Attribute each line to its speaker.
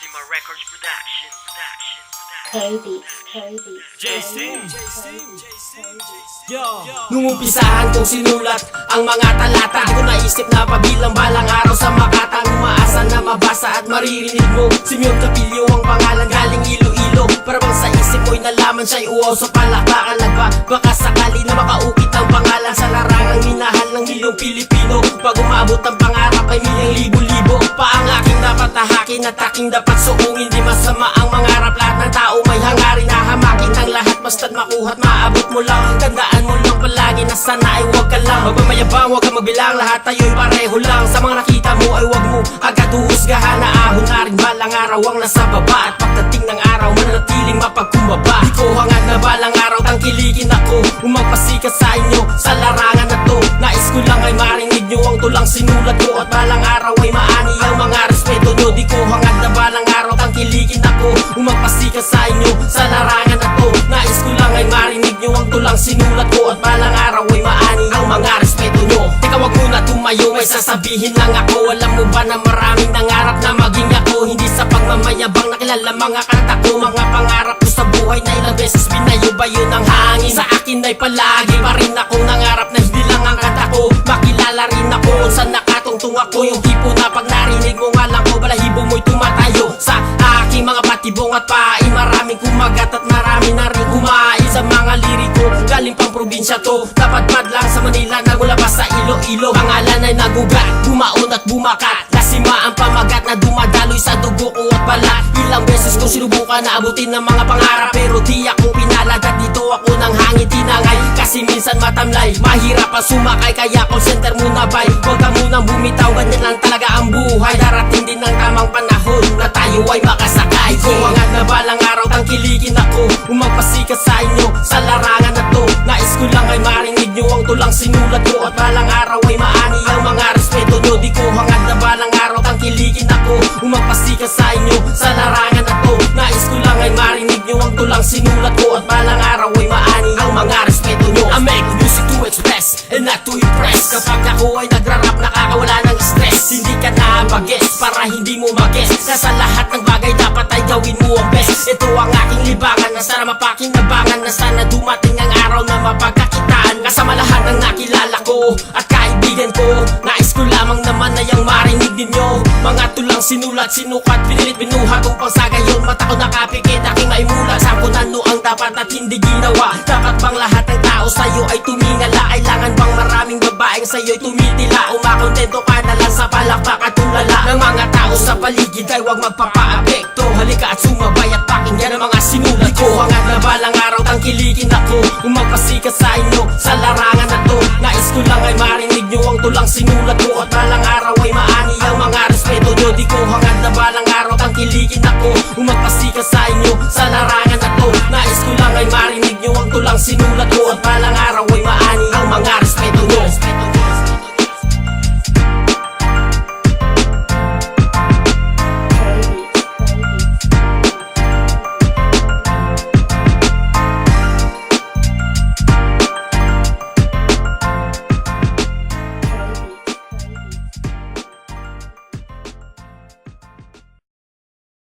Speaker 1: Ultima Records Production.
Speaker 2: Nung umpisahan kong sinulat ang mga talata, di ko naisip na pabilang balang araw sa Makatang umaasa na mabasa at maririnig mo. Simeon Capillo ang pangalan, galing Iloilo. Para bang sa isip mo'y nalaman siya'y uwaw sa palakpakan. Baka sakali na makaukit ang pangalan sa larangang minahal ng milyong Pilipino. Pag umabot ang pangarap ay milyang libo-libo pa ang aking dapat tahakin at aking dapat suungin. Di masama ang mangarap, lahat ng tao may hangarin na hamakin ang lahat basta't makuha't maabot mo lang. Tandaan mo lang palagi na sana ay huwag ka lang magmamayabang, huwag ka magbilang, lahat tayo'y pareho lang. Sa mga nakita mo ay huwag mo agad uhusgahan na ahon na rin balang araw ang nasa baba. At pagdating ng araw manatiling mapagkumbaba. Di ko hangad na balang araw tangkilikin ako, umagpasikat sa inyo sa larangan na to. Nais ko lang ay marinig nyo ang tulang sinulat ko, at balang araw ay maani ang mga respeto nyo. Di ko hangad na balang araw tangkilikin ako, umagpasikat sa inyo sa larangan na to. Nais ko lang ay marinig nyo ang tulang sinulat ko, at balang araw ay maani ang mga respeto nyo. Teka wag muna tumayo, may sasabihin lang ako. Alam mo ba na maraming nangarap na maging ako? Hindi sa pagmamayabang nakilala mga kanta ko, mga pangarap ko sa buhay na ilang beses binayo-bayo ng hangin. Sa akin ay palagi pa rin akong nangarap na hindi lang ang kanta ko, makilala rin ako kung saan nakatungtong ako. Yung tipo na pag narinig mo nga lang ko, balahibo mo'y tumatayo sa aking mga patibong at pain. Maraming kumagat at marami na rin kumain sa mga liriko. Galing pang probinsya to, napadpad lang sa Manila, nagula pa sa Iloilo. Pangalan ay nagugat, bumaon at bumakat, lasima ang pamagat na dumadaloy sa dugo ko at balat. Ilang beses ko sinubukan na abutin ng mga pangarap, pero di akong pinalad at dito ako ng hangin tinangay. Kasi minsan matamlay, mahirap ang sumakay, kaya call center muna bay. Huwag ka munang bumitaw, ganyan lang talaga ang buhay. Darating din ang tamang panahon na tayo ay makasakay. Ko hangad na balang araw tangkilikin ako, umagpasikat sa inyo sa larangan na to. Nais ko lang ay marinig nyo ang tulang sinulat ko, at balang araw ay maani ang mga respeto nyo. Di ko hangad na balang araw tangkilikin ako, umagpasikat sa inyo sa larangan na to. Nais ko lang ay marinig nyo ang tulang sinulat ko, at balang araw ay maani ang mga respeto nyo. I make music to express and not to impress. Kapag ako ay nagrarap nakakawala ng stress. Hindi ka nabagets para hindi mo magets, na sa lahat ng bagay dapat ay gawin mo ang best. Ito ang aking libangan na sana mapakinabangan, na sana dumating ang araw na mapagkakitaan. Kasama lahat ng nakilala ko at kaibigan ko, nais ko lamang naman na yung marinig ninyo. Mga tulang sinulat, sinukat, pinilit, binuhat upang sa gayon mata ko nakapikit, aking maimulat. Saan ko nano ang dapat at hindi ginawa? Dapat bang lahat ng tao sa'yo ay tumingala? Kailangan bang maraming babaeng sa'yo'y tumitila? Umakontento ka na lang sa palakpak at tulala ng mga tao sa paligid ay huwag magpapaapekto. Halika at sumabay at pakinggan ang mga sinulat ko. Hangad na balang araw tangkilikin ako, umagpasikat sa inyo sa larangan na to. Nais ko lang ay marinig nyo ang tulang sinulat ko, at balang araw ay maani ang mga respeto nyo. Di ko hangad na balang araw tangkilikin ako, umagpasikat sa inyo sa larangan